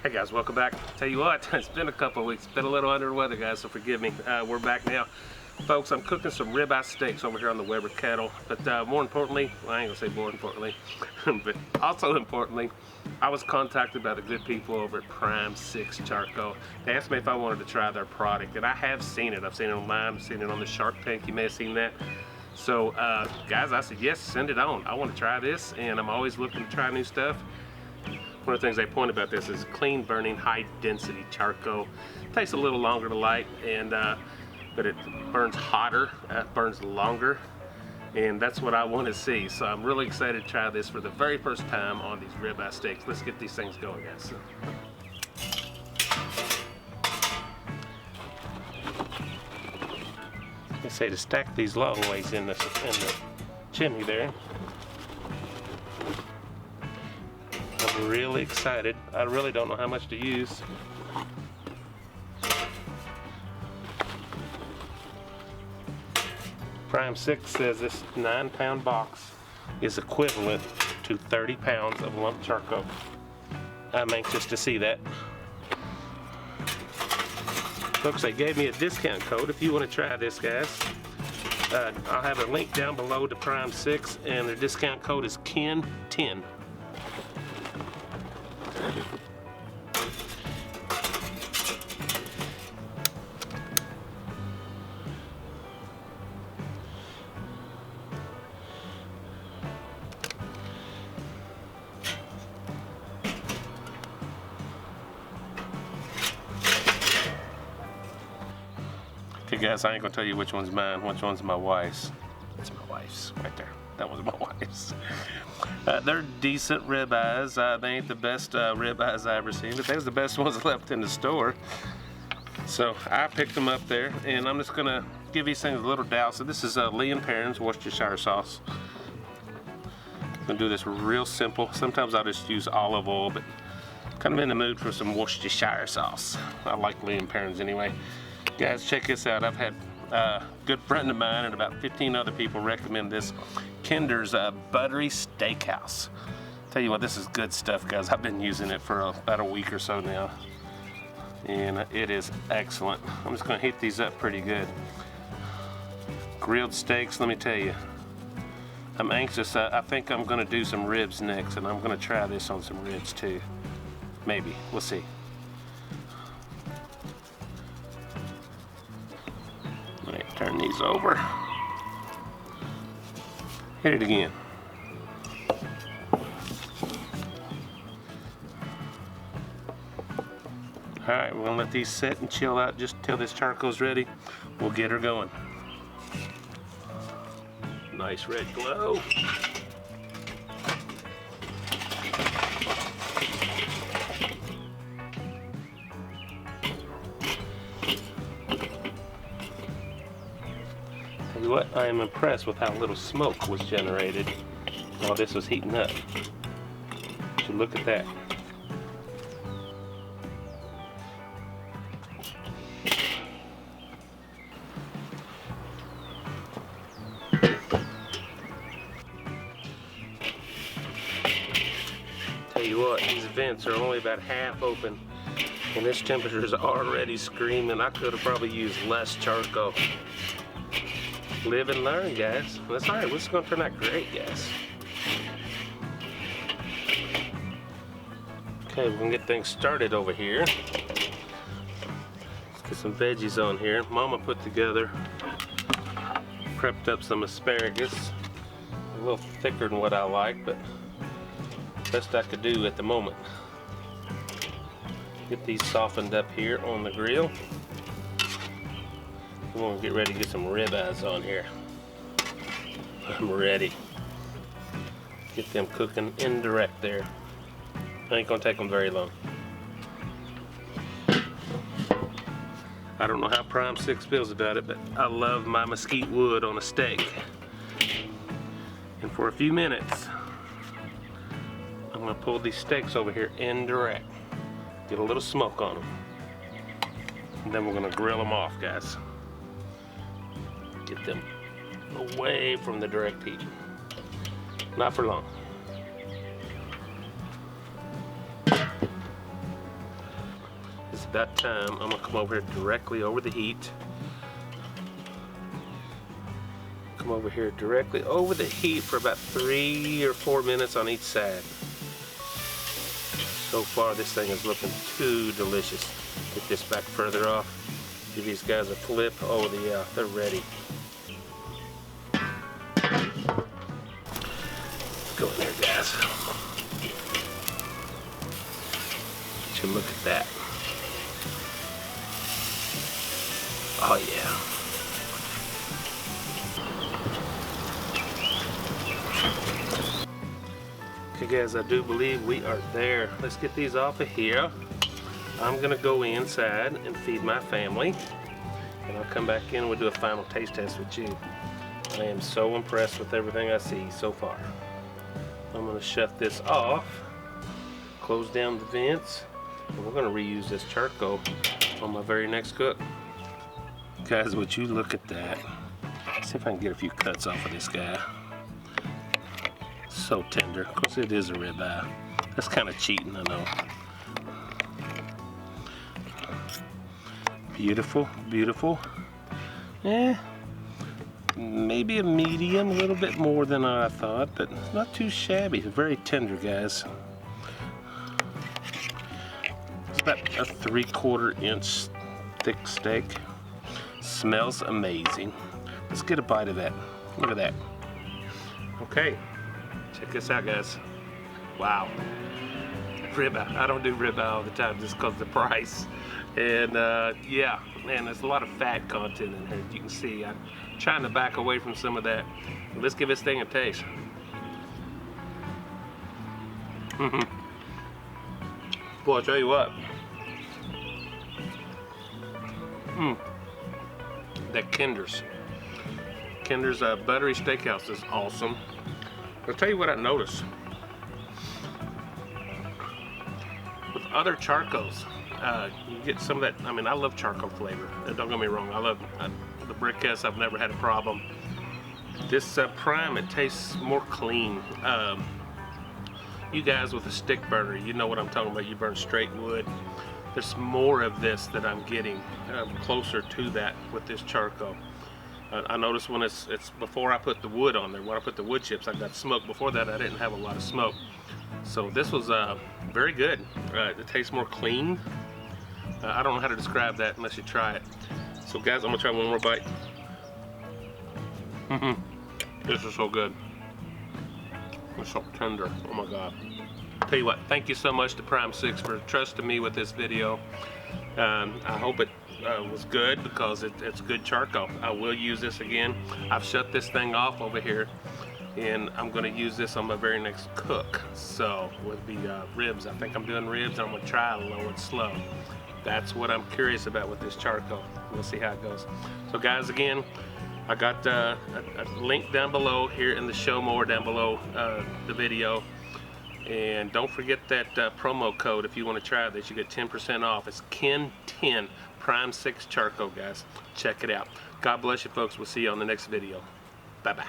Hey guys, welcome back. Tell you what, it's been a couple of weeks. Been a little under the weather, guys, so forgive me. We're back now. Folks, I'm cooking some ribeye steaks over here on the Weber kettle. But more importantly, well, I ain't gonna say more importantly, but also importantly, I was contacted by the good people over at Prime 6 Charcoal. They asked me if I wanted to try their product, and I have seen it. I've seen it online, I've seen it on the Shark Tank. You may have seen that. So guys, I said, yes, send it on. I want to try this, and I'm always looking to try new stuff. One of the things they point about this is clean burning, high density charcoal. It takes a little longer to light, and but it burns hotter, burns longer, and that's what I want to see. So I'm really excited to try this for the very first time on these ribeye steaks. Let's get these things going, guys. They say to stack these long ways in the chimney there. I'm really excited. I really don't know how much to use. Prime 6 says this 9-pound box is equivalent to 30 pounds of lump charcoal. I'm anxious to see that. Folks, they gave me a discount code if you want to try this, guys. I'll have a link down below to Prime 6, and their discount code is KEN10. Okay guys, I ain't gonna tell you which one's mine, which one's my wife's. It's my wife's, right there. That was my wife's. They're decent ribeyes. They ain't the best ribeyes I ever seen, but they was the best ones left in the store. So I picked them up there, and I'm just gonna give these things a little douse. So this is Lee & Perrins Worcestershire sauce. I'm gonna do this real simple. Sometimes I'll just use olive oil, but kind of in the mood for some Worcestershire sauce. I like Lee & Perrins anyway. Guys, check this out. I've had a good friend of mine and about 15 other people recommend this Kinder's Buttery Steakhouse. Tell you what, this is good stuff, guys. I've been using it for about a week or so now, and it is excellent. I'm just gonna heat these up pretty good. Grilled steaks, let me tell you, I'm anxious. I think I'm gonna do some ribs next, and I'm gonna try this on some ribs too. Maybe, we'll see. Turn these over. Hit it again. Alright, we're gonna let these sit and chill out just till this charcoal's ready. We'll get her going. Nice red glow. What? I am impressed with how little smoke was generated while this was heating up. So look at that. Tell you what, these vents are only about half open, and this temperature is already screaming. I could have probably used less charcoal. Live and learn, guys. That's alright. This is going to turn out great, guys. Okay, we're going to get things started over here. Let's get some veggies on here. Mama put together, prepped up some asparagus. A little thicker than what I like, but best I could do at the moment. Get these softened up here on the grill. We're going to get ready to get some ribeyes on here. I'm ready. Get them cooking indirect there. Ain't going to take them very long. I don't know how Prime 6 feels about it, but I love my mesquite wood on a steak. And for a few minutes, I'm going to pull these steaks over here indirect. Get a little smoke on them. And then we're going to grill them off, guys. Get them away from the direct heat. Not for long. that time, I'm gonna come over here directly over the heat. Come over here directly over the heat for about 3 or 4 minutes on each side. So far, this thing is looking too delicious. Get this back further off. Give these guys a flip. Oh yeah, they're ready. Go in there, guys. Would you look at that? Oh yeah. Okay guys, I do believe we are there. Let's get these off of here. I'm gonna go inside and feed my family, and I'll come back in and we'll do a final taste test with you. I am so impressed with everything I see so far. I'm gonna shut this off, close down the vents, and we're gonna reuse this charcoal on my very next cook. Guys, would you look at that? See if I can get a few cuts off of this guy. So tender. Of course, it is a ribeye. That's kind of cheating, I know. Beautiful, beautiful. Maybe a medium, a little bit more than I thought, but not too shabby. Very tender, guys. It's about a 3/4 inch thick steak. Smells amazing. Let's get a bite of that. Look at that. Okay. Check this out, guys. Wow. Ribeye. I don't do ribeye all the time just because of the price. And yeah, man, there's a lot of fat content in here. You can see I'm trying to back away from some of that. Let's give this thing a taste. Boy, I'll tell you what. That Kinder's Buttery Steakhouse is awesome. I'll tell you what I noticed. With other charcoals, you get some of that. I mean, I love charcoal flavor. Don't get me wrong. I love the briquettes. I've never had a problem. This prime, it tastes more clean. You guys with a stick burner, you know what I'm talking about. You burn straight wood. There's more of this that I'm getting closer to that with this charcoal. I noticed when it's before I put the wood on there, when I put the wood chips, I got smoke. Before that, I didn't have a lot of smoke. So this was very good. It tastes more clean. I don't know how to describe that unless you try it. So guys, I'm gonna try one more bite. This is so good. It's so tender. Oh my God. Tell you what, thank you so much to Prime 6 for trusting me with this video. I hope it was good because it's good charcoal. I will use this again. I've shut this thing off over here, and I'm going to use this on my very next cook. So with the ribs, I think I'm doing ribs, and I'm going to try low and slow. That's what I'm curious about with this charcoal. We'll see how it goes. So guys, again, I got a link down below here in the show more down below the video. And don't forget that promo code if you want to try this. You get 10% off. It's KEN10 Prime 6 Charcoal, guys. Check it out. God bless you, folks. We'll see you on the next video. Bye-bye.